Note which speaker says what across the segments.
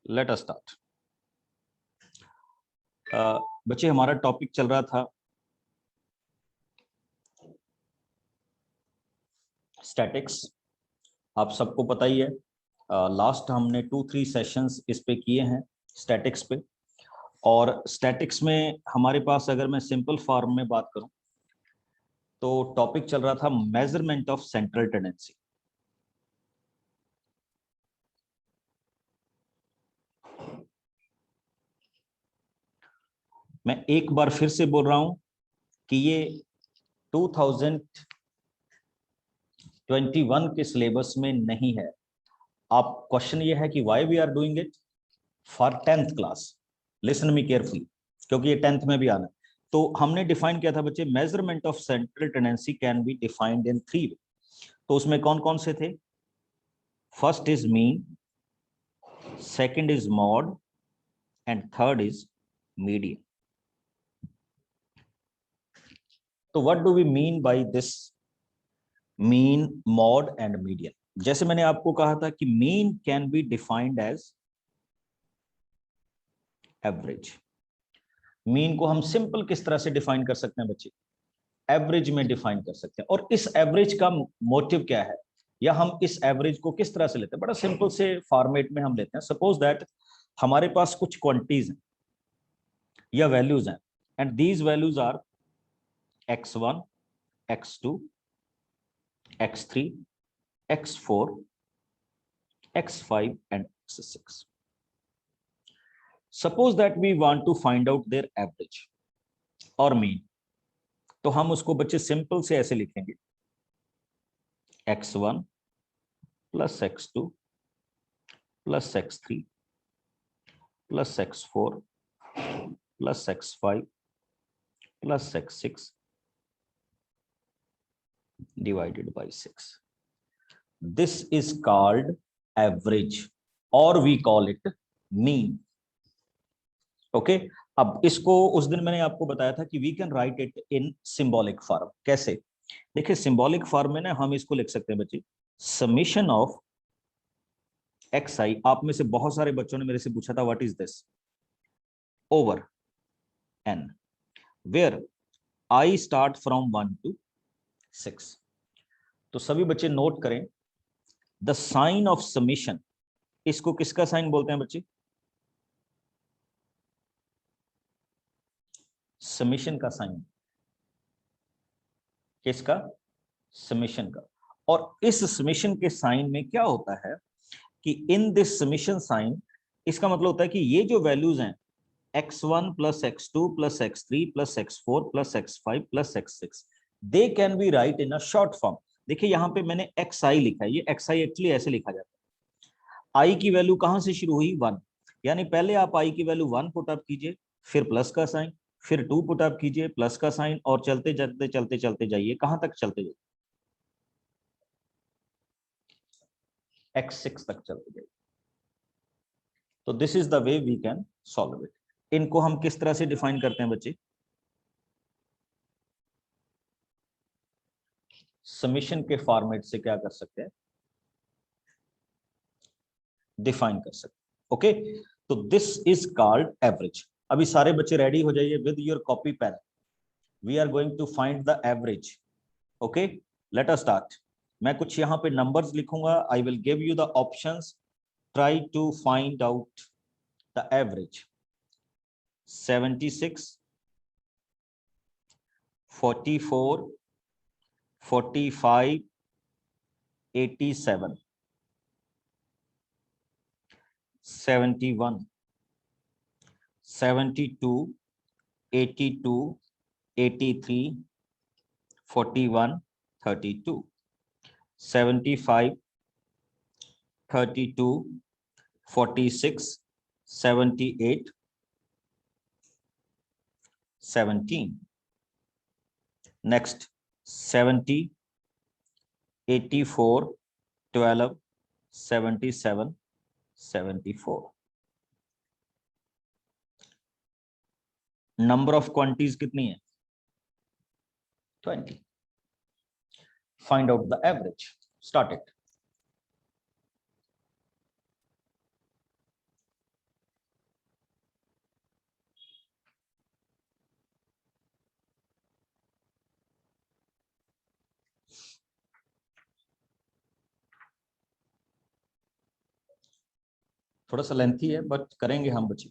Speaker 1: Late us start. बच्चे, हमारा topic चल रहा था स्टैटिक्स। आप सबको पता ही है, लास्ट हमने 2-3 सेशंस इस पे किए हैं स्टैटिक्स पे। और स्टैटिक्स में हमारे पास, अगर मैं सिंपल फॉर्म में बात करूं, तो टॉपिक चल रहा था मेजरमेंट ऑफ सेंट्रल टेंडेंसी। मैं एक बार फिर से बोल रहा हूं कि ये 2021 के सिलेबस में नहीं है। आप क्वेश्चन ये है कि why we are doing it for 10th class. Listen me carefully, क्योंकि ये 10th में भी आना है। तो हमने डिफाइन किया था बच्चे, measurement of central tendency can be defined in 3 way. तो उसमें कौन कौन से थे? First is mean, second is mode, and third is median. तो what do we mean by this mean, mode and median? जैसे मैंने आपको कहा था कि mean can be defined as average. Mean को हम सिंपल किस तरह से डिफाइन कर सकते हैं बच्चे? एवरेज में डिफाइन कर सकते हैं। और इस एवरेज का मोटिव क्या है, या हम इस एवरेज को किस तरह से लेते हैं? बड़ा सिंपल से फॉर्मेट में हम लेते हैं। सपोज दैट हमारे पास कुछ क्वांटिटीज हैं या वैल्यूज हैं, and these values are x1, x2, x3, x4, x5 and x6. Suppose that we want to find out their average or mean, तो हम उसको बच्चे सिंपल से ऐसे लिखेंगे, x1 plus x2 plus x3 plus x4 plus x5 plus x6 divided by 6. This is called average, or we call it mean. Okay अब इसको, उस दिन मैंने आपको बताया था कि we can write it in symbolic form. कैसे? देखिए, सिंबॉलिक फॉर्म में ना हम इसको लिख सकते हैं बच्चे, समेशन ऑफ एक्स आई। आप में से बहुत सारे बच्चों ने मेरे से पूछा था what is this, over N, where I start from 1 to 6। तो सभी बच्चे नोट करें, द साइन ऑफ समेशन, इसको किसका साइन बोलते हैं बच्चे? समेशन का साइन। किसका? समेशन का। और इस समेशन के साइन में क्या होता है कि इन दिस समेशन साइन, इसका मतलब होता है कि ये जो वैल्यूज हैं, x1 plus x2 plus x3 plus x4 plus x5 plus x6, they can be right in a short form. देखिए यहां पे मैंने xi लिखा है, ये xi एक्चुअली ऐसे लिखा जाता है। i की वैल्यू कहां से शुरू हुई? 1। यानी पहले आप i की वैल्यू 1 पुट अप कीजिए, फिर प्लस का साइन, फिर 2 पुट अप कीजिए, प्लस का साइन, और चलते चलते चलते चलते जाइए। कहां तक चलते जाइए? x6 तक चलते जाइए। तो this is the way we can solve it. इनको हम किस तरह से डिफाइन करते हैं बच्चे? समेशन के फॉर्मेट से क्या कर सकते हैं? डिफाइन कर सकते हैं। ओके, तो दिस इज कॉल्ड एवरेज। अभी सारे बच्चे रेडी हो जाइए with your copy pen. We are going to find the average. Okay, let us start. मैं कुछ यहां पे नंबर्स लिखूंगा, I will give you the options, try to find out the average. 76, 44, 45, 87, 71, 72, 82, 83, 41, 32, 75, 32, 46, 78, 17. Next, 70, 84, 12, 77, 74. Number of quantities कितनी है? 20. Find out the average. Start it. थोड़ा सा lengthy है बट करेंगे हम बच्चे।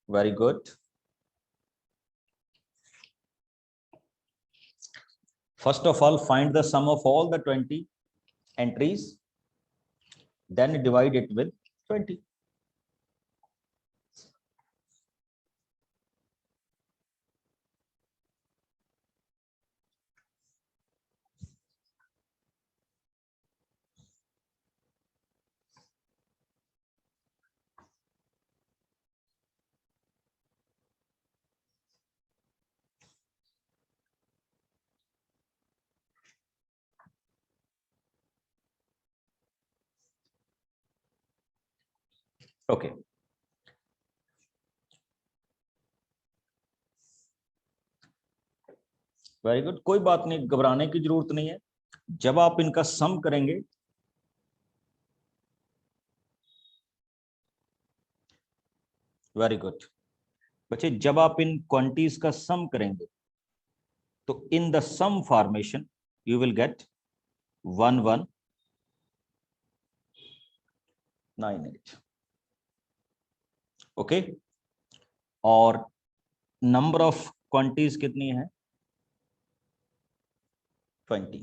Speaker 1: Very good. First of all, find the sum of all the 20 entries, then divide it with 20. Okay. Very good, कोई बात नहीं, घबराने की जरूरत नहीं है। जब आप इनका सम करेंगे वेरी गुड बच्चे, जब आप इन क्वांटिटीज का सम करेंगे तो in the sum formation you will get 1198। Okay, और नंबर ऑफ क्वांटिटीज कितनी है? 20।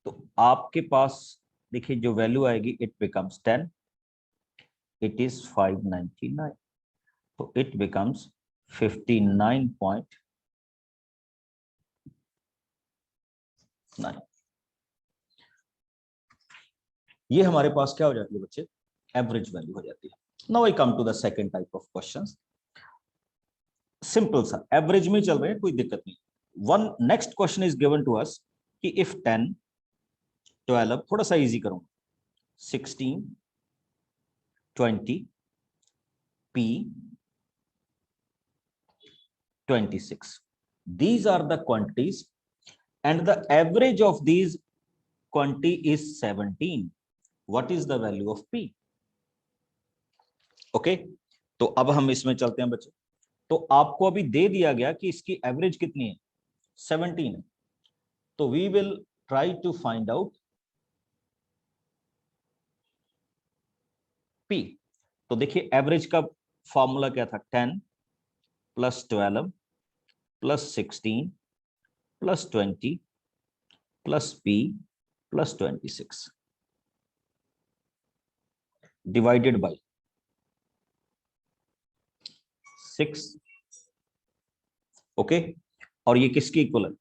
Speaker 1: तो आपके पास देखिए जो वैल्यू आएगी, इट बिकम्स 10, इट इज 599, तो इट बिकम्स 59.9। ये हमारे पास क्या हो जाती है बच्चे? एवरेज वैल्यू हो जाती है। Now I come to the second type of questions. Simple सा एवरेज में चल रहे हैं, कोई दिक्कत नहीं। One next question is given to us कि इफ 10, 12, थोड़ा सा इजी करूंगा, 16, 20, P, 26, these are the quantities and the average of these quantity is 17. What is the value of P? Okay, तो अब हम इसमें चलते हैं बच्चे। तो आपको अभी दे दिया गया कि इसकी एवरेज कितनी है? 17 है। तो we will try to find out P। तो देखिए एवरेज का फॉर्मूला क्या था? 10 plus 12 plus 16 plus 20 plus P plus 26 divided by 6। Okay, और ये किसकी इक्वल है?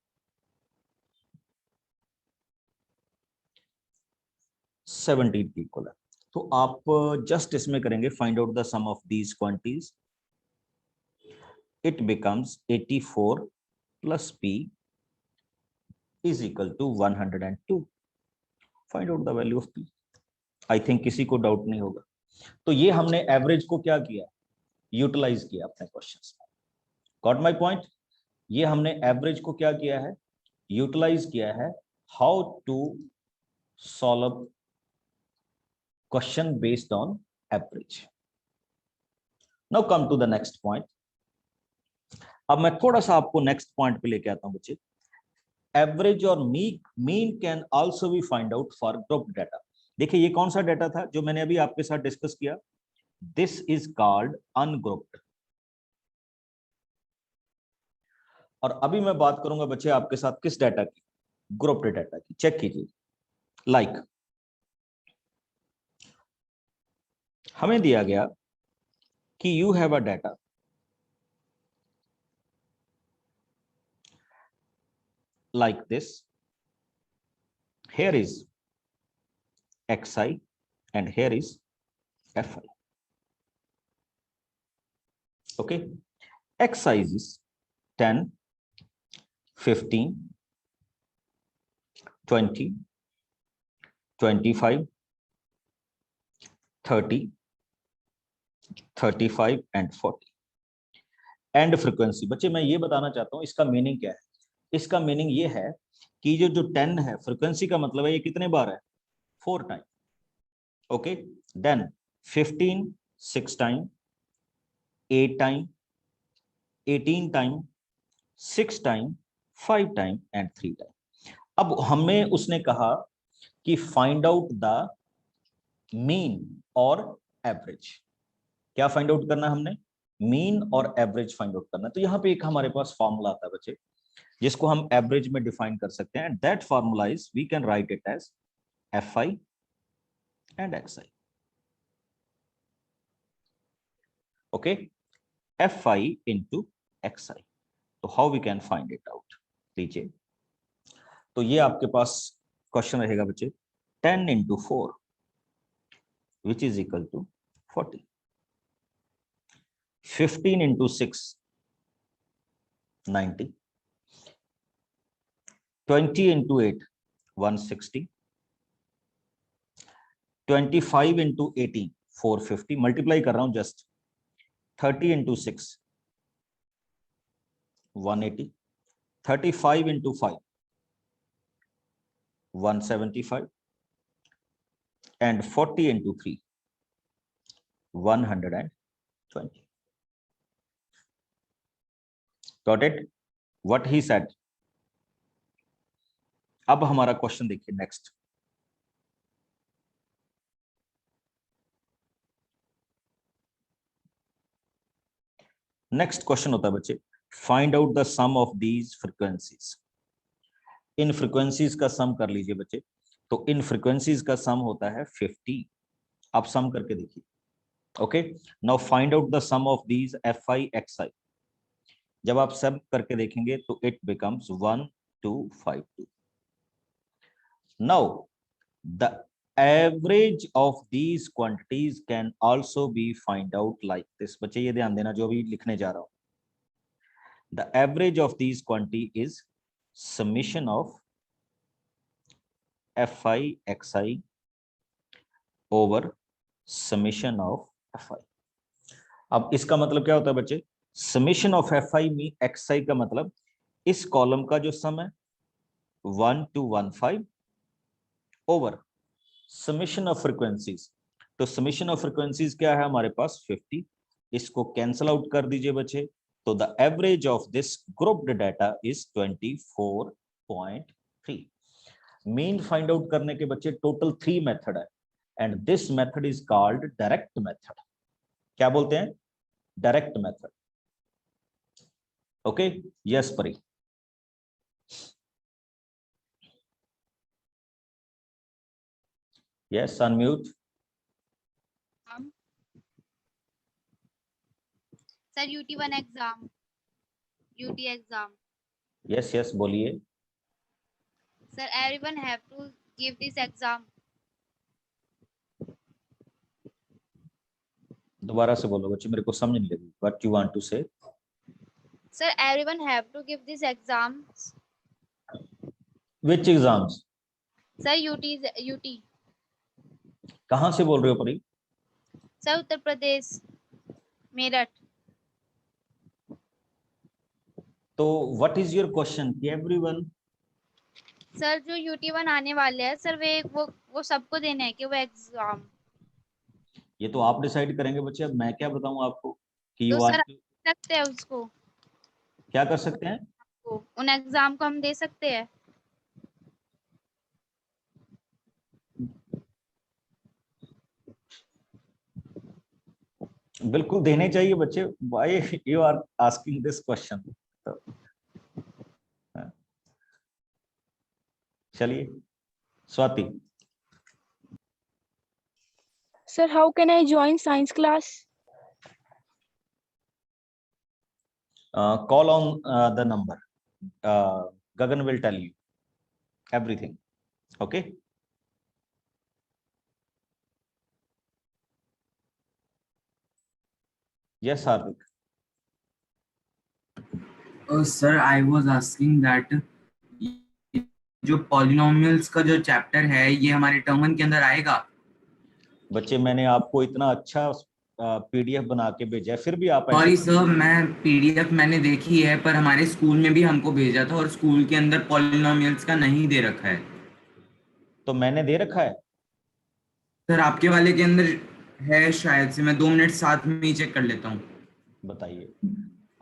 Speaker 1: 17 की इक्वल है। तो आप जस्ट इसमें करेंगे find out the sum of these quantities, it becomes 84 plus P is equal to 102। Find out the value of P। I think किसी को डाउट नहीं होगा। तो ये हमने एवरेज को क्या किया? यूटिलाइज किया अपने क्वेश्चंस में। Got my point? ये हमने एवरेज को क्या किया है? यूटिलाइज किया है। How to solve question based on average. Now come to the next point. अब मैं थोड़ा सा आपको नेक्स्ट पॉइंट पे लेके आता हूं बच्चे। एवरेज और mean can also be find out for group data. देखिए ये कौन सा डाटा था जो मैंने अभी आपके साथ डिस्कस किया? This is called ungrouped. और अभी मैं बात करूंगा बच्चे आपके साथ किस डाटा की? ग्रुप्ड डाटा की। चेक कीजिए। लाइक हमें दिया गया कि you have a data like this. Here is xi and here is fi. Okay, xi is 10, 15, 20, 25, 30, 35 and 40। And frequency, बच्चे मैं ये बताना चाहता हूं इसका मीनिंग क्या है। इसका मीनिंग ये है कि जो 10 है फ्रीक्वेंसी का मतलब है ये कितने बार है, 4 time. Okay, then 15 6 time, 8 time, 18 time, 6 time, 5 time and 3 time. अब हमें उसने कहा कि फाइंड आउट द मीन और एवरेज। क्या फाइंड आउट करना है हमने, मीन और एवरेज फाइंड आउट करना है। तो यहाँ पे एक हमारे पास फॉर्मूला आता है बच्चे जिसको हम एवरेज में डिफाइन कर सकते हैं। That formula is, we can write it as fi and xi. Okay, fi into xi. तो how we can find it out, लीजिए। तो ये आपके पास क्वेश्चन रहेगा बच्चे, 10 into 4 which is equal to 40, 15 into 6 90, 20 into 8 160, 25 into 18 450, multiply कर रहा हूं just, 30 into 6 180, 35 into 5 175 and 40 into 3 120. Got it? What he said. अब हमारा क्वेश्चन देखिए नेक्स्ट। नेक्स्ट क्वेश्चन होता है बच्चे, find out the sum of these frequencies. इन फ्रीक्वेंसीज का सम कर लीजिए बच्चे। तो इन फ्रीक्वेंसीज का सम होता है 50। आप सम करके देखिए। Okay, now find out the sum of these fi xi। जब आप सब करके देखेंगे तो it becomes 1252। Now the average of these quantities can also be find out like this. बच्चे ये ध्यान देना जो भी लिखने जा रहा हूं। The average of these quantity is summation of fi xi over summation of fi। अब इसका मतलब क्या होता है बच्चे, समेशन ऑफ fi में xi का मतलब इस कॉलम का जो सम है 1 to 15 over summation of frequencies. तो समेशन ऑफ फ्रीक्वेंसीज क्या है हमारे पास 50। इसको कैंसल आउट कर दीजिए बच्चे। तो the average of this grouped data is 24.3। Mean find out करने के बच्चे टोटल 3 मेथड है and this method is called direct method. क्या बोलते हैं, direct method. Okay, yes Pari. Yes, unmute.
Speaker 2: Sir UT1 exam, UT exam.
Speaker 1: Yes yes बोलिए।
Speaker 2: Sir everyone have to give this exam.
Speaker 1: दोबारा से बोलो बच्चे, मेरे को समझ नहीं लगी। What you want to say?
Speaker 2: Sir everyone have to give this exam.
Speaker 1: Which exams?
Speaker 2: Sir UT।
Speaker 1: कहां से बोल रहे हो परी?
Speaker 2: सर उत्तर प्रदेश, मेरठ।
Speaker 1: तो व्हाट इज योर क्वेश्चन कि एवरीवन?
Speaker 2: सर जो UT1 आने वाले हैं सर वो सबको देने हैं कि वो एग्जाम।
Speaker 1: ये तो आप डिसाइड करेंगे बच्चे, अब मैं क्या बताऊं आपको कि
Speaker 2: तो
Speaker 1: यू
Speaker 2: सर
Speaker 1: वांट टू।
Speaker 2: सकते हैं उसको,
Speaker 1: क्या कर सकते हैं?
Speaker 2: उन एग्जाम को हम दे सकते हैं।
Speaker 1: बिल्कुल देने चाहिए बच्चे। Why you are asking this question? चलिए Swati.
Speaker 3: Sir, how can I join science class?
Speaker 1: Call on the number. Gagan will tell you everything. Okay. Yes, Hardik.
Speaker 4: Sir, I was asking that जो पॉलिनोमियल्स का जो chapter है ये हमारे term 1 के अंदर आएगा?
Speaker 1: बच्चे मैंने आपको इतना अच्छा पीडीएफ बना के भेजा है, फिर भी आप
Speaker 4: सॉरी
Speaker 1: ऐसे
Speaker 4: सर, मैं पीडीएफ मैंने देखी है, पर हमारे स्कूल में भी हमको भेजा था और स्कूल के अंदर पॉलिनोमियल्स का नहीं दे रखा है।
Speaker 1: तो मैंने दे रखा है।
Speaker 4: सर आपके वाले के अंदर है शायद से, मैं 2 मिनट साथ में ही चेक कर लेता हूँ।
Speaker 1: बताइए,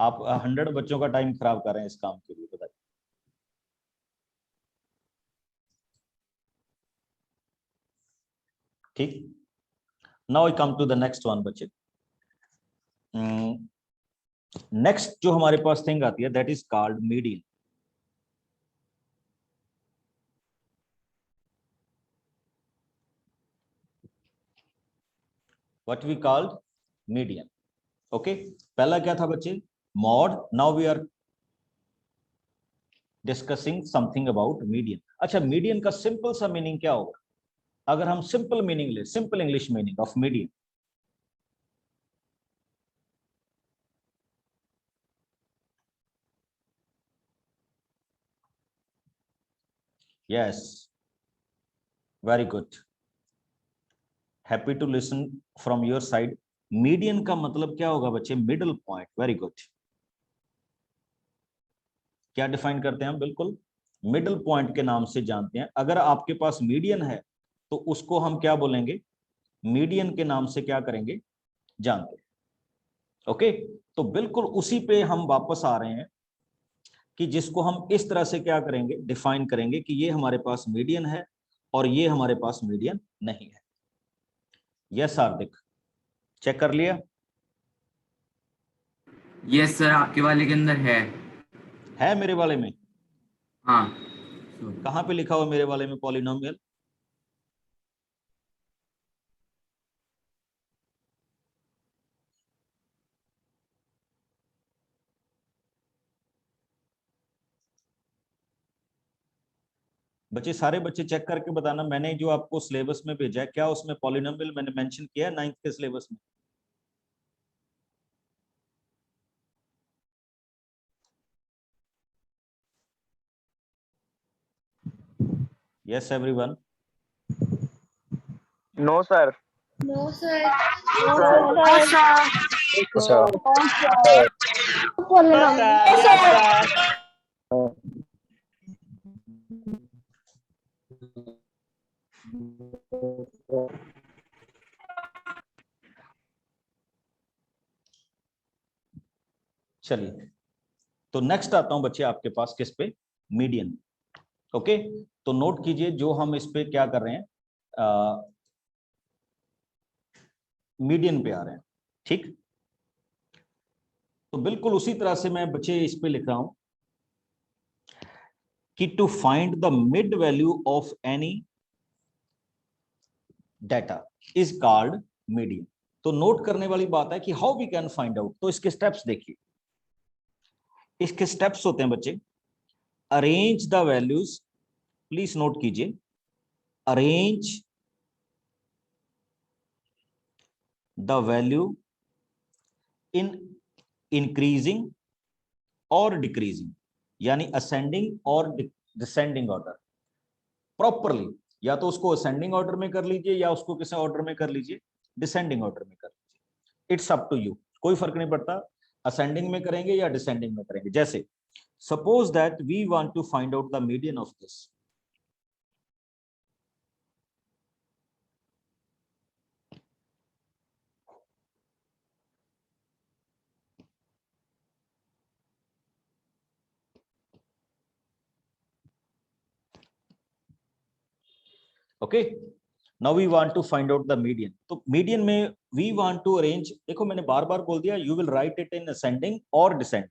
Speaker 1: आप 100 बच्चों का टाइम खराब कर रहे हैं इस काम के लिए, बताइए। ठीक, now we come to the next one बच्चे। नेक्स्ट जो हमारे पास थिंग आती है that is called median. What we called median. Okay, पहला क्या था बच्चे, mode. Now we are discussing something about median. अच्छा, मीडियन का सिंपल सा मीनिंग क्या होगा, अगर हम सिंपल मीनिंग ले, simple English meaning of median. Yes, very good, happy to listen from your side. Median का मतलब क्या होगा बच्चे, मिडल पॉइंट। वेरी गुड, क्या डिफाइन करते हैं हम, बिल्कुल मिडल पॉइंट के नाम से जानते हैं। अगर आपके पास मीडियन है तो उसको हम क्या बोलेंगे, मीडियन के नाम से क्या करेंगे, जानते हैं। ओके, तो बिल्कुल उसी पे हम वापस आ रहे हैं कि जिसको हम इस तरह से क्या करेंगे, डिफाइन करेंगे कि ये हमारे पास मीडियन है और ये हमारे पास मीडियन नहीं है। यस हार्दिक, चेक कर लिया।
Speaker 4: यस सर, आपके वाले के अंदर
Speaker 1: है मेरे वाले में,
Speaker 4: हाँ।
Speaker 1: कहां पे लिखा हुआ मेरे वाले में पॉलिनोमियल, बच्चे सारे बच्चे चेक करके बताना, मैंने जो आपको सिलेबस में भेजा है क्या उसमें पॉलिनोमियल मैंने मेंशन किया है 9th के सिलेबस में। Yes everyone.
Speaker 5: No sir.
Speaker 2: No sir.
Speaker 1: चलिए, तो नेक्स्ट आता हूं बच्चे आपके पास किस पे, मीडियन। ओके, तो नोट कीजिए जो हम इस पे क्या कर रहे हैं, मीडियन पे आ रहे हैं। ठीक, तो बिल्कुल उसी तरह से मैं बच्चे इस पे लिख रहा हूं कि to find the mid value of any data is called median. तो नोट करने वाली बात है कि how we can find out, तो इसके स्टेप्स देखिए। इसके स्टेप्स होते हैं बच्चे, arrange the values, please note कीजिए, arrange the value in increasing और डिक्रीजिंग, यानी असेंडिंग और डिसेंडिंग ऑर्डर प्रॉपरली। या तो उसको असेंडिंग ऑर्डर में कर लीजिए या उसको किसी ऑर्डर में कर लीजिए, डिसेंडिंग ऑर्डर में कर लीजिए, इट्स अप टू यू, कोई फर्क नहीं पड़ता असेंडिंग में करेंगे या डिसेंडिंग में करेंगे। जैसे suppose that we want to find out the median of this, okay, now we want to find out the median. तो मीडियन में वी वांट टू अरेंज, देखो मैंने बार बार बोल दिया you will write it in ascending और descending.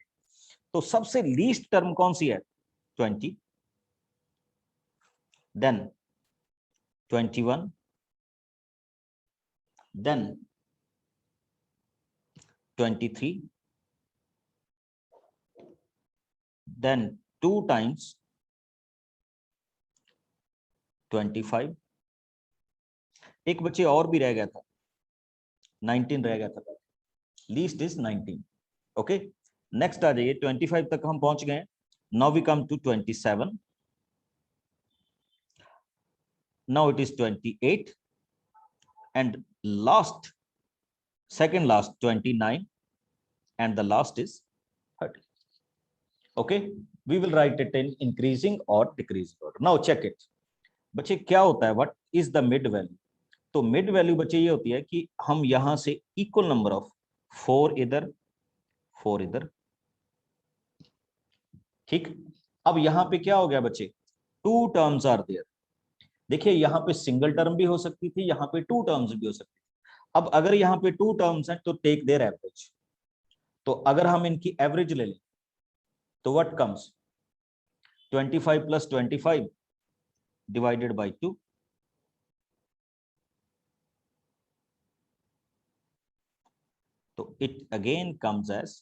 Speaker 1: तो सबसे लीस्ट टर्म कौन सी है, 20, देन 21, देन 23, देन 2 times 25, एक बच्चे और भी रह गया था, 19 रह गया था, लीस्ट इज 19। ओके, नेक्स्ट आ जाइए, 25 तक हम पहुंच गए। Now we come to 27, now it is 28 and last second last 29, and the last is 30. Okay, we will write it in increasing or decreasing order. Now check it. बच्चे क्या होता है, what is the mid value? तो mid value बच्चे ये होती है कि हम यहां से इक्वल नंबर ऑफ 4 इधर 4 इधर, ठीक। अब यहां पे क्या हो गया बच्चे, 2 टर्म्स आर देयर। देखिए यहां पे सिंगल टर्म भी हो सकती थी, यहां पे 2 टर्म्स भी हो सकती थी। अब अगर यहाँ पे 2 टर्म्स हैं तो टेक देयर एवरेज। तो अगर हम इनकी एवरेज ले लें तो व्हाट कम्स, 25 + 25 डिवाइडेड बाय 2, तो इट अगेन कम्स एज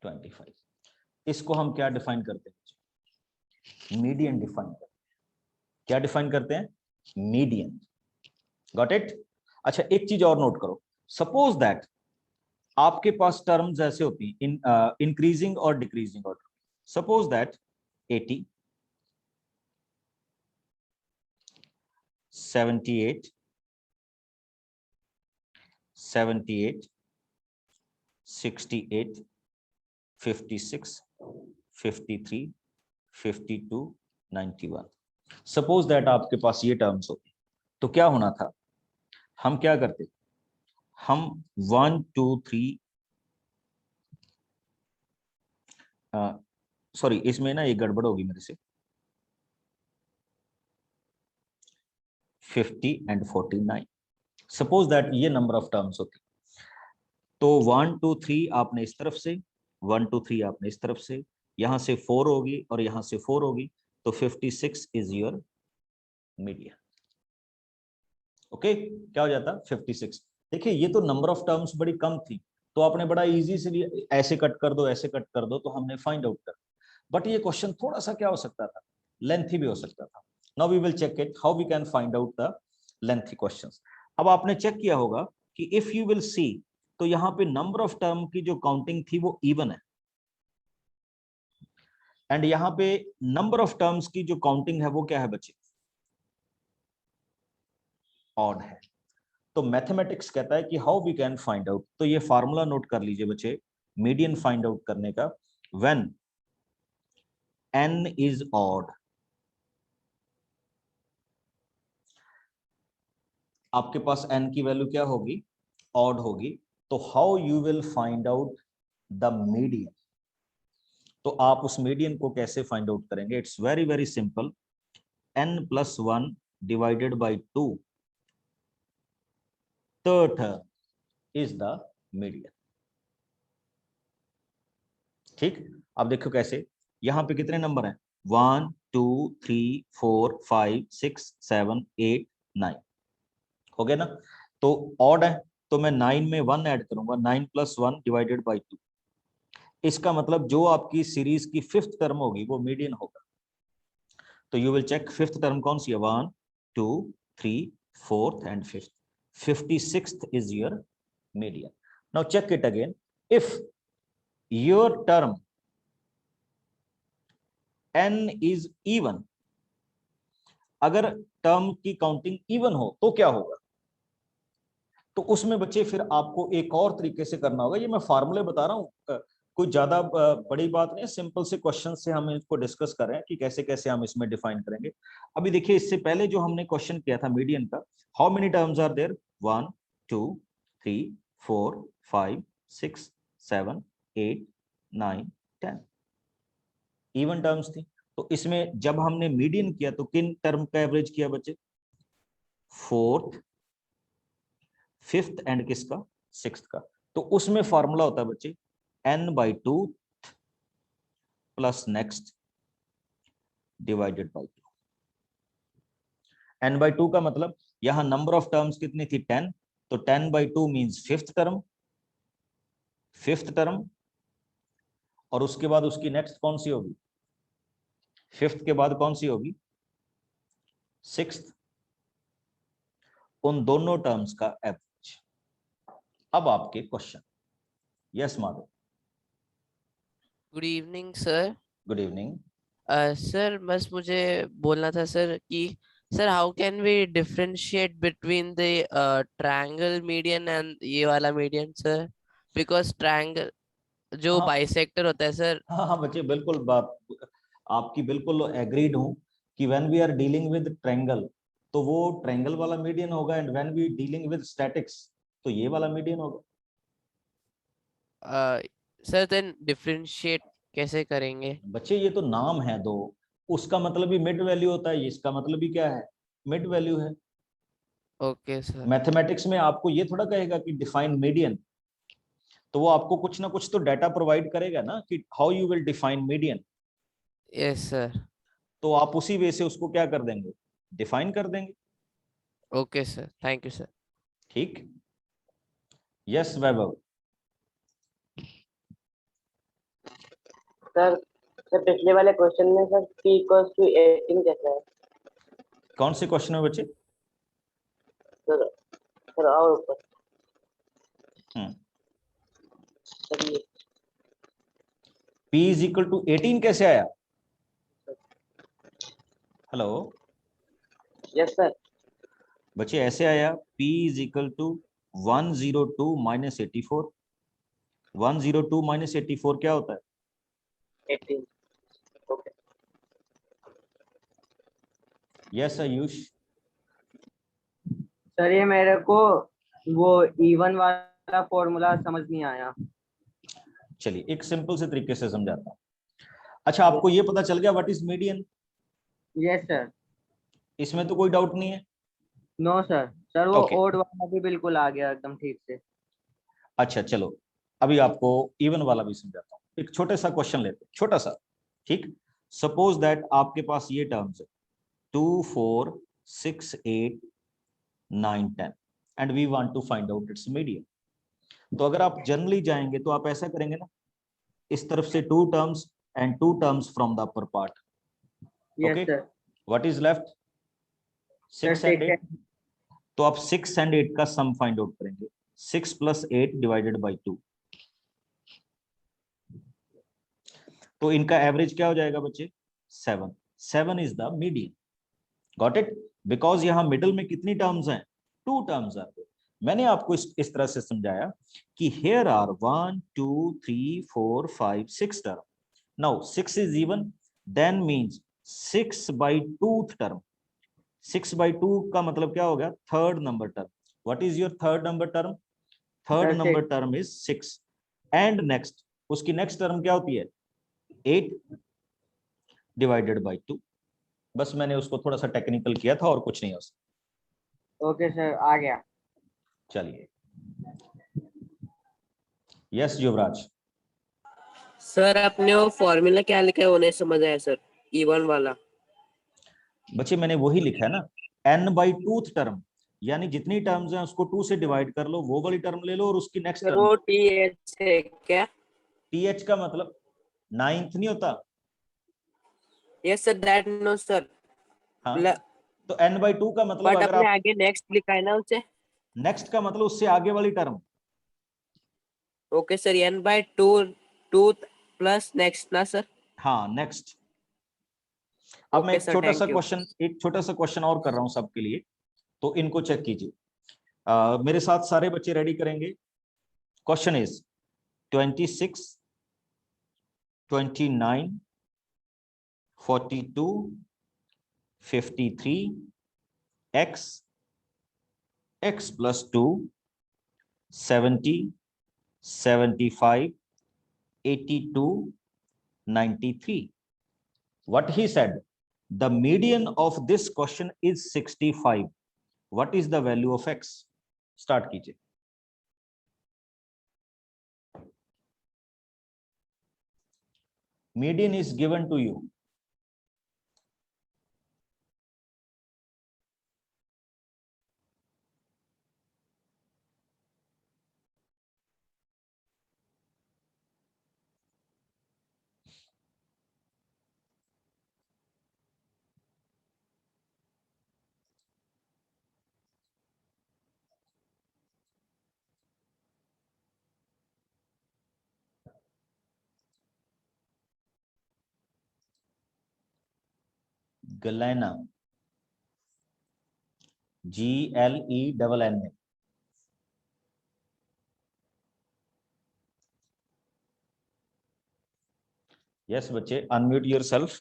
Speaker 1: 25। इसको हम क्या डिफाइन करते हैं, मीडियन डिफाइन करते हैं। क्या डिफाइन करते हैं, मीडियन। Got it. अच्छा एक चीज और नोट करो, सपोज दैट आपके पास टर्म्स ऐसे होती हैं इन इंक्रीजिंग और decreasing order. Suppose that 80, 78, 68, 68, 56, 53, 52, 91। Suppose that आपके पास ये टर्म्स होती, तो क्या होना था, हम क्या करते, हम 1 2 3, सॉरी इसमें ना ये गड़बड़ होगी मेरे से, 50 and 49। सपोज दैट ये नंबर ऑफ टर्म्स होती, तो 1 2 3 आपने इस तरफ से, 1 2 3 आपने इस तरफ से, यहां से 4 होगी और यहां से 4 होगी, तो 56 इज योर मीडियन। ओके, क्या हो जाता 56। देखिए ये तो नंबर ऑफ टर्म्स बड़ी कम थी, तो आपने बड़ा इजी से लिया, ऐसे कट कर दो ऐसे कट कर दो, तो हमने फाइंड आउट कर। बट ये क्वेश्चन थोड़ा सा क्या हो सकता था, लेंथी भी हो सकता था। Now we will check it how we can find out the lengthy questions. अब आपने चेक किया होगा कि इफ यू विल सी, तो यहाँ पे नंबर ऑफ टर्म की जो काउंटिंग थी वो इवन है, एंड यहाँ पे नंबर ऑफ टर्म्स की जो काउंटिंग है वो क्या है बच्चे, ऑड है। तो मैथमेटिक्स कहता है कि how we can find out, तो ये फार्मूला नोट कर लीजिए बच्चे मीडियन फाइंड आउट करने का, व्हेन n इज ऑड। आपके पास n की वैल्यू क्या होगी, ऑड होगी, तो how you will find out the median. तो आप उस मीडियन को कैसे फाइंड आउट करेंगे, it's very very simple, n + 1 divided by 2, third term is the median। ठीक, अब देखो कैसे, यहां पे कितने नंबर हैं, 1 2 3 4 5 6 7 8 9, हो गया ना। तो ऑड है, तो मैं 9 में 1 ऐड करूंगा, 9 + 1 डिवाइडेड बाय 2। इसका मतलब जो आपकी सीरीज की 5th टर्म होगी वो मीडियन होगा। तो you will check 5th term कौन सी है, 1 2 3 4th and 5th, 56th is your median। now check it again, if your term n is even, अगर टर्म की काउंटिंग इवन हो तो क्या होगा, तो उसमें बच्चे फिर आपको एक और तरीके से करना होगा। ये मैं फार्मूले बता रहा हूँ, कोई ज्यादा बड़ी बात नहीं है, सिंपल से क्वेश्चन से हम इसको डिस्कस कर रहे हैं कि कैसे कैसे हम इसमें डिफाइन करेंगे। अभी देखिए इससे पहले जो हमने क्वेश्चन किया था मीडियन का, how many terms are there, 1 2 3 4 5 6 7 8 9 10, even terms थी। तो इसमें जब हमने मीडियन किया तो किन टर्म का एवरेज किया बच्चे, 4th 5th एंड किसका, 6th का। तो उसमें फॉर्मूला होता है बच्चे n/2 plus next divided by 2। n/2 का मतलब यहां नंबर ऑफ टर्म्स कितनी थी, 10, तो 10/2 मींस 5th टर्म, और उसके बाद उसकी नेक्स्ट कौन सी होगी, 5th के बाद कौन सी होगी, 6th, उन दोनों टर्म्स का एवरेज। अब आपके question. Yes Madhav,
Speaker 5: good evening sir.
Speaker 1: Good evening.
Speaker 5: Sir बस मुझे बोलना था सर कि Sir, how can we differentiate between the triangle median and ये वाला median, sir? Because triangle जो
Speaker 1: हाँ
Speaker 5: bisector होता है sir,
Speaker 1: हाँ हाँ बच्चे, बिल्कुल बात आपकी बिल्कुल एग्रीड हूँ कि when we are dealing with triangle तो वो ट्रायंगल वाला मीडियन होगा, and when we dealing with statics तो ये वाला मीडियन होगा।
Speaker 5: sir then differentiate कैसे करेंगे?
Speaker 1: बच्चे ये तो नाम है दो, उसका मतलब भी मिड वैल्यू होता है, इसका मतलब भी क्या है, मिड वैल्यू है।
Speaker 5: Okay sir.
Speaker 1: मैथमेटिक्स में आपको ये थोड़ा कहेगा कि डिफाइन मीडियन, तो वो आपको कुछ ना कुछ तो डाटा प्रोवाइड करेगा ना कि how you will define median,
Speaker 5: Yes sir.
Speaker 1: तो आप उसी वे से उसको क्या कर देंगे, डिफाइन कर देंगे।
Speaker 5: Okay sir. Thank you sir.
Speaker 1: ठीक, यस वैभव।
Speaker 6: सर सर पिछले वाले क्वेश्चन में सर p इक्वल्स टू 18 कैसा है?
Speaker 1: कौन से क्वेश्चन है बच्चे?
Speaker 6: सर सर और ऊपर
Speaker 1: हम्म,
Speaker 6: सर ये
Speaker 1: p इज इक्वल टू 18 कैसे आया? हेलो
Speaker 6: यस सर
Speaker 1: बच्चे, ऐसे आया, p is equal to 102 minus 84। 102 minus 84 क्या होता है?
Speaker 6: 18 ओके
Speaker 1: यस आयुष।
Speaker 6: सर ये मेरे को वो इवन वाला फॉर्मूला समझ नहीं आया।
Speaker 1: चलिए एक सिंपल से तरीके से समझाता हूँ। अच्छा, आपको ये पता चल गया what is median?
Speaker 6: Yes sir
Speaker 1: इसमें तो कोई डाउट नहीं है।
Speaker 6: नो सर सर वो
Speaker 1: ओके,
Speaker 6: ओड वाला भी बिल्कुल आ गया एकदम ठीक से।
Speaker 1: अच्छा चलो, अभी आपको इवन वाला भी समझाता हूँ। एक छोटा सा क्वेश्चन लेते हैं, छोटा सा, ठीक। सपोज दैट आपके पास ये टर्म्स है 2 4 6 8 9 10 and we want to find out its median. तो अगर आप जनरली जाएंगे तो आप ऐसा करेंगे ना, इस तरफ से 2 terms and 2 terms from the upper part.
Speaker 6: Yes
Speaker 1: okay,
Speaker 6: sir
Speaker 1: what is left?
Speaker 6: Sir
Speaker 1: 6 and 8। तो आप 6 एंड 8 का सम फाइंड आउट करेंगे, 6 प्लस 8 डिवाइडेड बाई 2। तो इनका एवरेज क्या हो जाएगा बच्चे? 7। 7 is the median. Got it? Because यहां मिडिल में कितनी टर्म्स हैं? 2 टर्म्स आर। मैंने आपको इस तरह से समझाया कि here are 1 2 3 4 5 6 term. Now 6 is even, then means 6 by 2th term. 6 by 2 का मतलब क्या हो गया? Third number term. What is your third number term? Third
Speaker 6: sir
Speaker 1: number term is 6। And next, उसकी नेक्स्ट टर्म क्या होती है? 8 डिवाइडेड बाई 2। बस मैंने उसको थोड़ा सा टेक्निकल किया था और कुछ नहीं है उसमें।
Speaker 6: ओके सर आ गया।
Speaker 1: चलिए, यस युवराज।
Speaker 7: सर आपने वो फॉर्मूला क्या लिखा है वो नहीं समझ आया सर, इवन वाला।
Speaker 1: बच्चे मैंने वही लिखा है ना, n बाई 2th टर्म, यानी जितनी टर्म्स हैं उसको 2 से डिवाइड कर लो, वो वाली टर्म ले लो और उसकी नेक्स्ट
Speaker 7: सर
Speaker 1: टर्म।
Speaker 7: वो टी एच है क्या?
Speaker 1: th का मतलब 9th नहीं होता?
Speaker 7: Yes sir that no sir.
Speaker 1: हाँ, तो n बाई 2 का मतलब
Speaker 7: बट
Speaker 1: अगर
Speaker 7: अपने
Speaker 1: आप
Speaker 7: आगे नेक्स्ट लिखा है ना उसे।
Speaker 1: नेक्स्ट का मतलब उससे आगे वाली term.
Speaker 7: Okay sir N by two two plus next ना सर।
Speaker 1: हाँ नेक्स्ट। अब मैं
Speaker 7: ओके सर थैंक यू।
Speaker 1: एक छोटा सा क्वेश्चन और कर रहा हूं सबके लिए, तो इनको चेक कीजिए। मेरे साथ सारे बच्चे रेडी करेंगे। Question is 26 29 42 53 x x plus 2 70 75 82 93. What he said, the median of this question is 65. What is the value of x? Start कीजिए। Median is given to you. Galena, GLENN। Yes बच्चे, unmute yourself.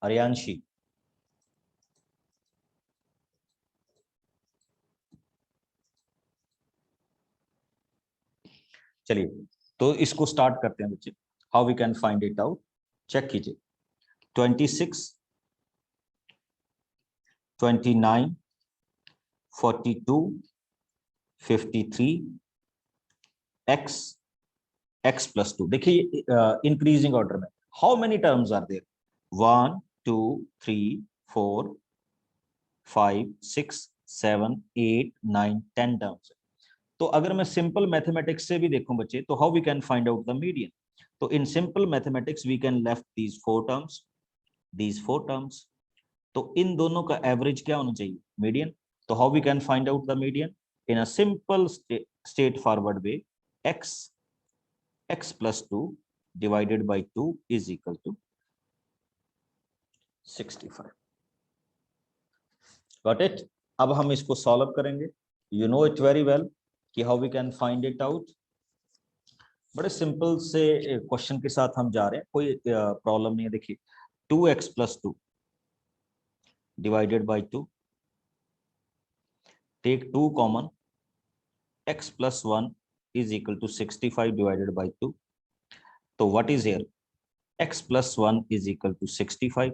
Speaker 1: Aryanshi, चलिए तो इसको start करते हैं बच्चे। How we can find it out, check कीजिए। 26, 29, 42, 53, x, x plus 2। देखिए इंक्रीजिंग ऑर्डर में how many terms are there, 1 2 3 4 5 6 7 8 9 10 terms. तो अगर मैं सिंपल मैथमेटिक्स से भी देखूं बच्चे, तो how we can find out the median. तो in simple mathematics we can left these four terms, तो इन दोनों का एवरेज क्या होना चाहिए, मीडियन। तो how we can find out the median, in a simple straightforward way, x plus 2 divided by 2 is equal to 65। Got it? अब हम इसको सॉल्व करेंगे। You know it very well कि how we can find it out। बड़े simple से question के साथ हम जा रहे हैं, कोई प्रॉब्लम नहीं है। देखिए 2x plus 2 divided by 2, take 2 common, x plus 1 is equal to 65 divided by 2। तो what is here, x plus 1 is equal to 65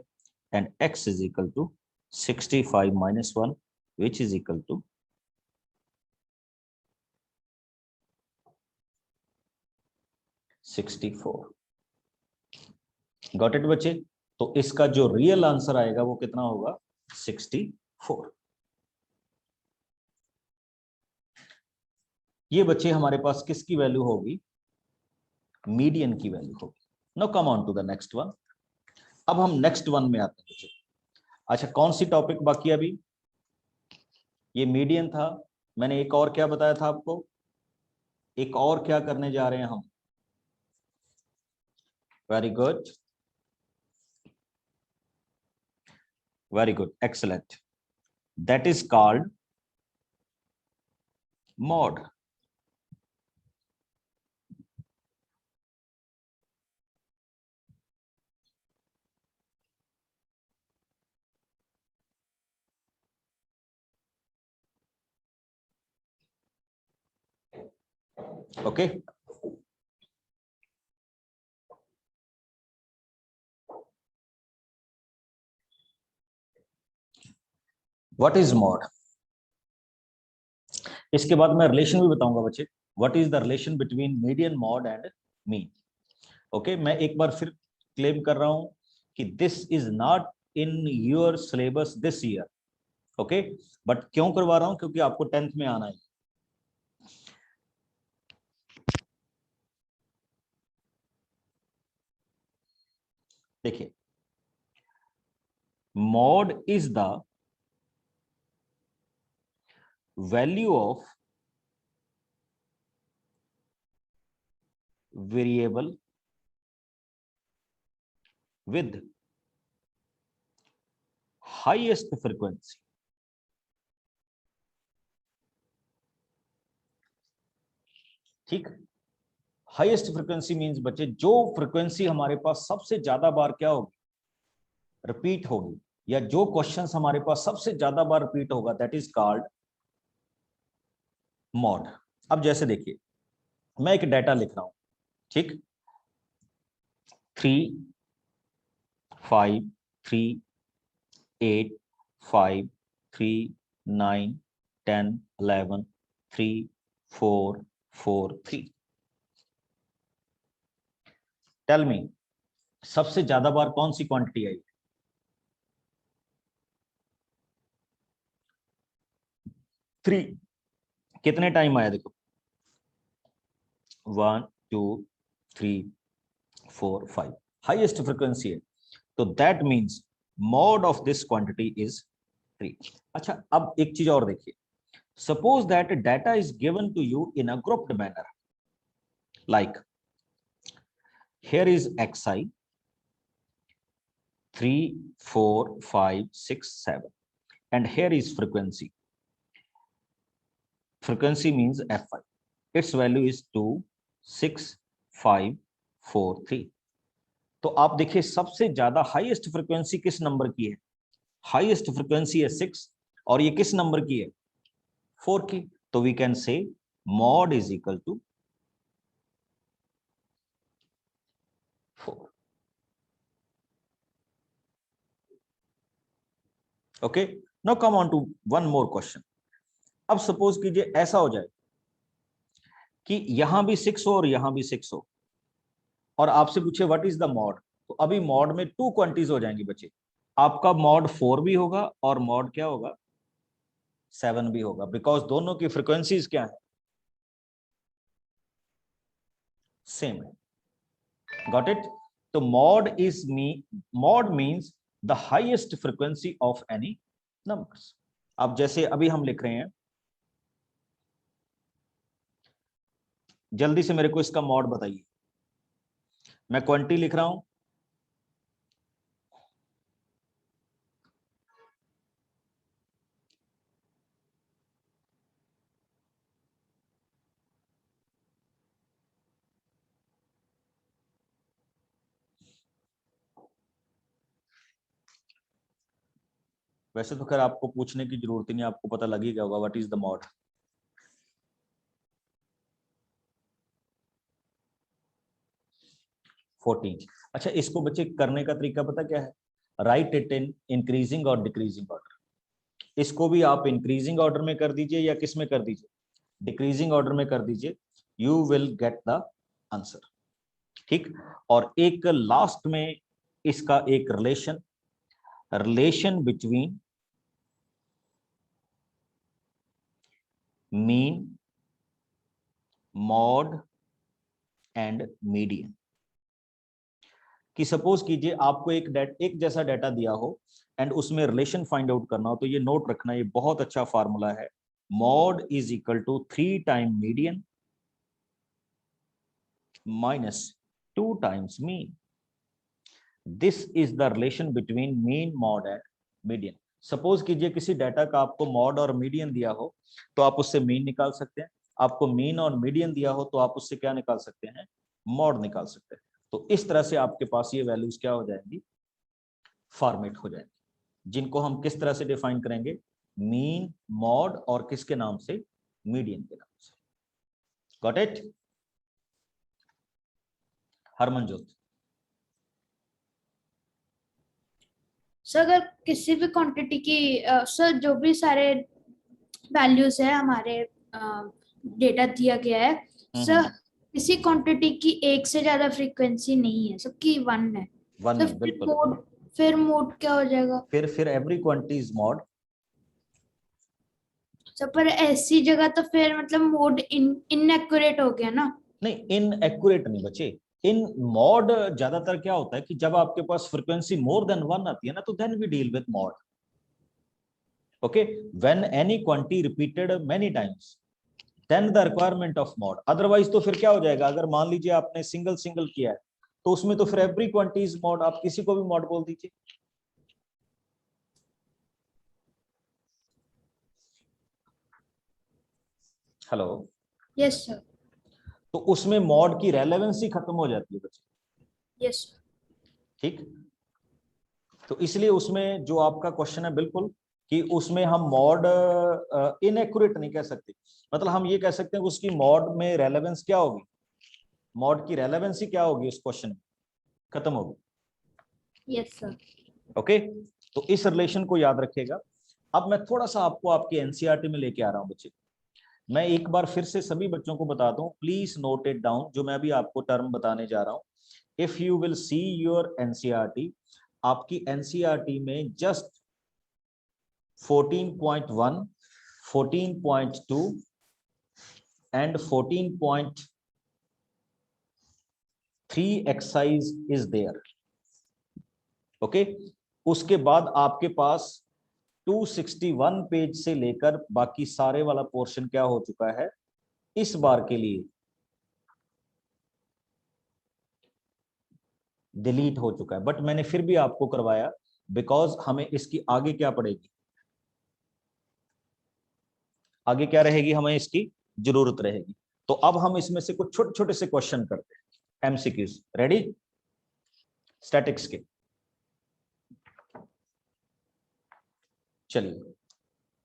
Speaker 1: and x is equal to 65 minus 1, which is equal to 64। Got it बच्चे? तो इसका जो real answer आएगा वो कितना होगा, 64। ये बच्चे हमारे पास किसकी वैल्यू होगी, मीडियन की वैल्यू होगी। Now come on to the next one. अब हम नेक्स्ट वन में आते हैं बच्चे। अच्छा, कौन सी टॉपिक बाकी है अभी, ये मीडियन था। मैंने एक और क्या बताया था आपको, एक और क्या करने जा रहे हैं हम, very good, very good, excellent, that is called mod. Okay, what is mod. इसके बाद मैं रिलेशन भी बताऊंगा बच्चे, what is the relation between median, mod and mean. Okay, मैं एक बार फिर क्लेम कर रहा हूं कि this is not in your syllabus this year. Okay, but क्यों करवा रहा हूं, क्योंकि आपको 10th में आना है। देखिए, mod is the value of variable with highest frequency। ठीक, हाईएस्ट फ्रीक्वेंसी मींस बच्चे जो फ्रीक्वेंसी हमारे पास सबसे ज्यादा बार क्या होगी, रिपीट होगी, या जो क्वेश्चंस हमारे पास सबसे ज्यादा बार रिपीट होगा, दैट इज कॉल्ड मॉड। अब जैसे देखिए, मैं एक डाटा लिख रहा हूं, ठीक, 3 5 3 8 5 3 9 10 11 3 4 4 3। टेल मी, सबसे ज्यादा बार कौन सी क्वांटिटी आई, 3। कितने टाइम आया, देखो 1 2 3 4 5 हाईएस्ट फ्रीक्वेंसी है, तो that means mode of this quantity is 3. अच्छा, अब एक चीज और देखिए, suppose that data is given to you in a grouped manner, like here is xi 3 4 5 6 7 and here is frequency. Frequency means fi, its value is 2 6 5 4 3. तो आप देखिए सबसे ज्यादा हाईएस्ट फ्रीक्वेंसी किस नंबर की है? हाईएस्ट फ्रीक्वेंसी है 6 और ये किस नंबर की है? 4 की. तो we can say mod is equal to 4. Okay, now come on to one more question. अब सपोज कीजिए ऐसा हो जाए कि यहां भी 6 हो और यहां भी 6 हो और आपसे पूछे व्हाट इज द मॉड, तो अभी मॉड में 2 क्वांटिटीज हो जाएंगी बच्चे. आपका मॉड 4 भी होगा और मॉड क्या होगा? 7 भी होगा, बिकॉज दोनों की फ्रीक्वेंसीज क्या है? सेम है. Got it? तो mode means the highest frequency of any numbers. अब जैसे अभी हम लिख रहे हैं, जल्दी से मेरे को इसका मॉड बताइए. मैं क्वांटिटी लिख रहा हूं, वैसे तो खैर आपको पूछने की जरूरत ही नहीं, आपको पता लग ही गया होगा व्हाट इज द मॉड. अच्छा, इसको बच्चे करने का तरीका पता क्या है? राइट इट इन इंक्रीजिंग और डिक्रीजिंग ऑर्डर. इसको भी आप इंक्रीजिंग ऑर्डर में कर दीजिए या किस में कर दीजिए? डिक्रीजिंग ऑर्डर में कर दीजिए. You will get the answer. ठीक. और एक लास्ट में इसका एक relation between mean, mode and median. कि सपोज कीजिए आपको एक जैसा डाटा दिया हो एंड उसमें रिलेशन फाइंड आउट करना हो, तो ये नोट रखना, ये बहुत अच्छा फार्मूला है. Mode is equal to 3 time median minus 2 times mean. This is the relation between mean, mode and median. Suppose कीजिए किसी डाटा का आपको मॉड और मीडियन दिया हो तो आप उससे मीन निकाल सकते हैं. आपको मीन और मीडियन दिया हो तो आप उससे क्या निकाल सकते हैं? मॉड निकाल सकते हैं. तो इस तरह से आपके पास ये वैल्यूज क्या हो जाएंगी? फॉर्मेट हो जाएंगी, जिनको हम किस तरह से डिफाइन करेंगे? मीन, मॉड और किसके नाम से? मीडियन के नाम से. Got it? हरमनजोत.
Speaker 2: सर अगर किसी भी क्वांटिटी की सर जो भी सारे वैल्यूज है हमारे डेटा दिया गया है सर, किसी क्वांटिटी की एक से ज्यादा फ्रीक्वेंसी नहीं है, सबकी 1 है.
Speaker 1: वन
Speaker 2: तो
Speaker 1: है, बिल्कुल.
Speaker 2: फिर मोड क्या हो जाएगा?
Speaker 1: फिर every quantity is mod.
Speaker 2: Sir पर ऐसी जगह तो फिर मतलब मोड इनएक्यूरेट हो गया ना.
Speaker 1: नहीं, इनएक्यूरेट नहीं बच्चे. इन मॉड ज्यादातर क्या होता है कि जब आपके पास फ्रीक्वेंसी मोर देन 1 आती है ना, तो then we deal with mode. Okay, when any quantity repeated many times then the requirement of mode. Otherwise तो फिर क्या हो जाएगा? अगर मान लीजिए आपने सिंगल किया है तो उसमें तो फिर एवरी क्वांटिटी इज मॉड. आप किसी को भी मॉड बोल दीजिए. हेलो.
Speaker 2: Yes sir.
Speaker 1: तो उसमें मॉड की रेलेवेंसी खत्म हो जाती है बच्चे.
Speaker 2: यस.
Speaker 1: ठीक. तो इसलिए उसमें जो आपका क्वेश्चन है बिल्कुल कि उसमें हम मॉड इनएक्यूरेट नहीं कह सकते. मतलब हम ये कह सकते हैं कि उसकी मॉड में रेलेवेंस क्या होगी? मॉड की रेलेवेंसी क्या होगी उस क्वेश्चन में? खत्म होगी.
Speaker 2: Yes sir.
Speaker 1: ओके, तो इस रिलेशन को याद रखिएगा. अब मैं थोड़ा सा आपको आपकी एनसीईआरटी में लेके आ रहा हूं बच्चे. मैं एक बार फिर से सभी बच्चों को बता दूं, प्लीज नोट इट डाउन, जो मैं अभी आपको टर्म बताने जा रहा हूं. If you will see your NCERT, आपकी एनसीईआरटी में just 14.1, 14.2 and 14.3 3 exercise is there. Okay, उसके बाद आपके पास 261 पेज से लेकर बाकी सारे वाला पोर्शन क्या हो चुका है इस बार के लिए, डिलीट हो चुका है। बट मैंने फिर भी आपको करवाया बिकॉज हमें इसकी आगे क्या पड़ेगी, आगे क्या रहेगी, हमें इसकी जरूरत रहेगी। तो अब हम इसमें से कुछ छोटे छोटे से क्वेश्चन करते हैं, एमसीक्यूज। रेडी? स्टैटिक्स के। चलिए,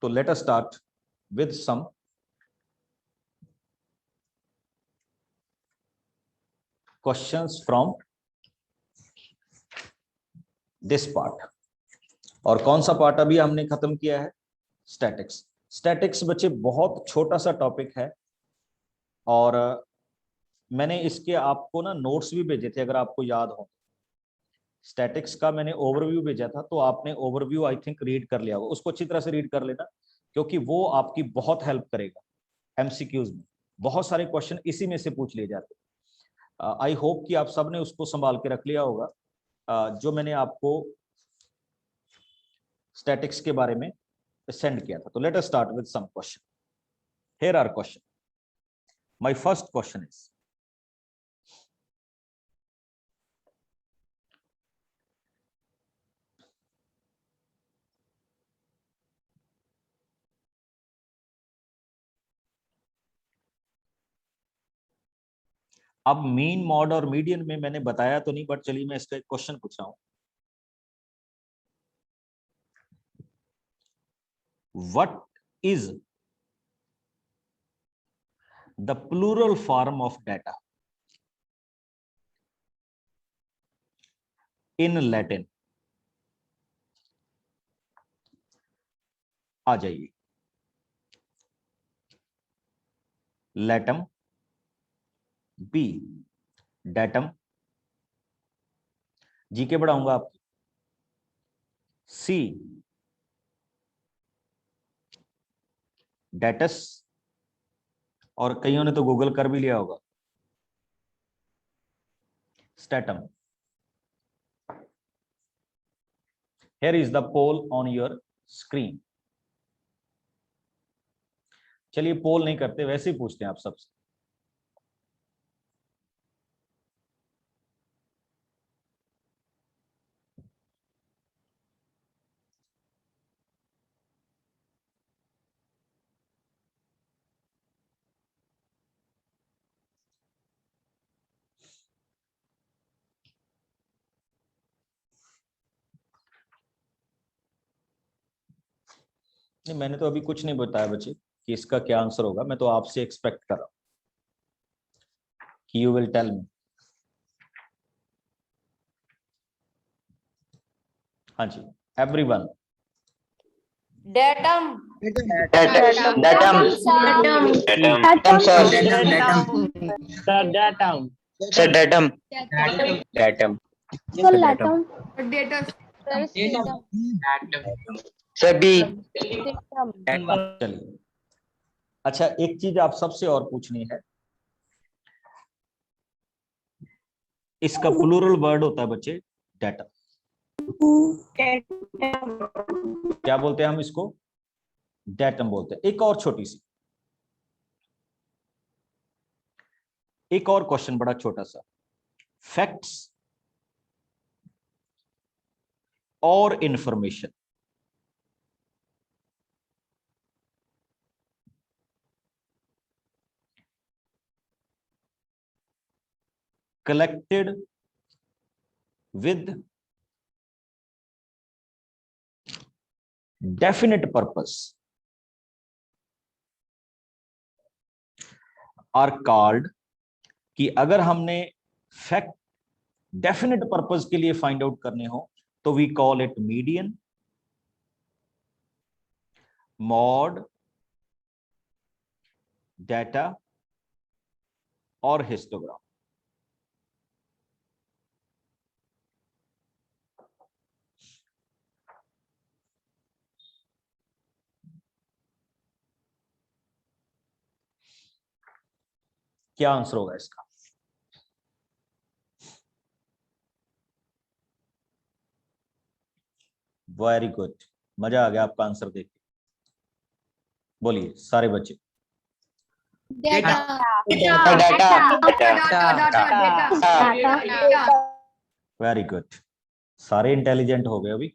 Speaker 1: तो let us start with some questions from this part. और कौन सा पार्ट अभी हमने खत्म किया है? स्टैटिक्स। स्टैटिक्स बच्चे बहुत छोटा सा टॉपिक है, और मैंने इसके आपको ना नोट्स भी भेजे थे, अगर आपको याद हो। स्टैटिक्स का मैंने ओवरव्यू भेजा था, तो आपने ओवरव्यू आई थिंक रीड कर लिया होगा। उसको अच्छी तरह से रीड कर लेना, क्योंकि वो आपकी बहुत हेल्प करेगा एमसीक्यूज में। बहुत सारे क्वेश्चन इसी में से पूछ लिए जाते हैं। आई होप कि आप सबने उसको संभाल के रख लिया होगा, जो मैंने आपको स्टैटिक्स के बारे में सेंड किया था। तो let us start with some question. Here are question. My first question is, अब मीन, मॉड और मीडियन में मैंने बताया तो नहीं, बट चलिए मैं इसका एक क्वेश्चन पूछ रहा हूं। What is the plural form of data in Latin? आ जाइए। लैटम, बी डेटम, जीके बढ़ाऊंगा आपकी, सी डेटस, और कईयों ने तो गूगल कर भी लिया होगा, स्टेटम। Here is the poll on your screen. चलिए पोल नहीं करते, वैसे ही पूछते हैं आप सबसे। नहीं, मैंने तो अभी कुछ नहीं बताया बच्चे कि इसका क्या आंसर होगा। मैं तो आपसे एक्सपेक्ट कर रहा हूं कि यू विल टेल मी। हाँ जी, everyone.
Speaker 7: Datum.
Speaker 2: Datum.
Speaker 6: Datum.
Speaker 7: Datum, sir.
Speaker 6: Datum.
Speaker 8: Sir, datum.
Speaker 6: Datum.
Speaker 3: So latum.
Speaker 2: Data.
Speaker 3: Sir, system.
Speaker 8: Sir, B.
Speaker 3: System.
Speaker 1: चलिए, अच्छा एक चीज आप सबसे और पूछनी है, इसका प्लूरल वर्ड होता है बच्चे डाटा। क्या बोलते हैं हम इसको? डेटम बोलते हैं। एक और छोटी सी, एक और क्वेश्चन बड़ा छोटा सा। फैक्ट्स और information collected with definite purpose are called, कि अगर हमने फैक्ट डेफिनेट पर्पस के लिए फाइंड आउट करने हो तो we call it median, mode, data और हिस्टोग्राम। क्या आंसर होगा इसका? वेरी गुड, मजा आ गया आपका आंसर देख के। बोलिए सारे बच्चे।
Speaker 3: डेटा
Speaker 1: वेरी गुड, सारे इंटेलिजेंट हो गए अभी।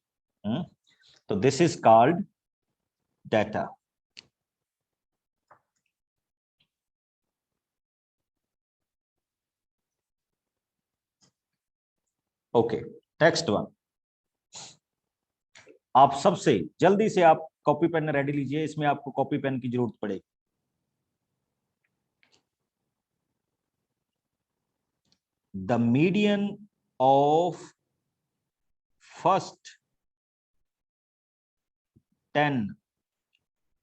Speaker 1: तो this is called data. Okay, next one. आप सबसे जल्दी से आप कॉपी पेन रेडी लीजिए, इसमें आपको कॉपी पेन की जरूरत पड़ेगी। The median of first 10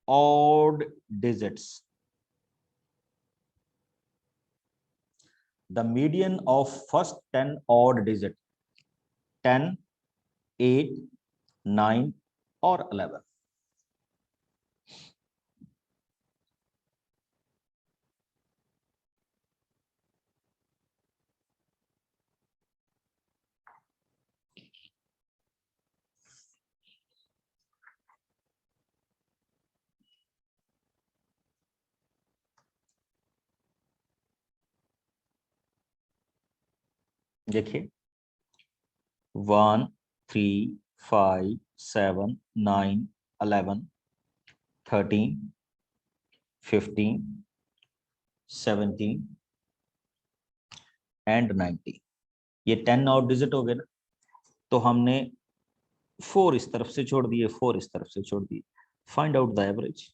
Speaker 1: odd digits. The median of first 10 odd digit, 10, 8, 9 or 11. देखिए 1, 3, 5, 7, 9, 11, 13, 15, 17 एंड 90। ये 10 ऑड डिजिट हो गए ना, तो हमने 4 इस तरफ से छोड़ दिए, 4 इस तरफ से छोड़ दिए। Find out the average.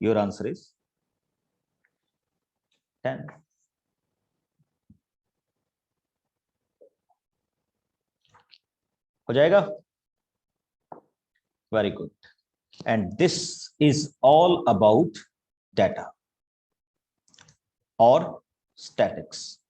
Speaker 1: Your answer is 10। हो जाएगा? Very good. And this is all about data और स्टैटिक्स।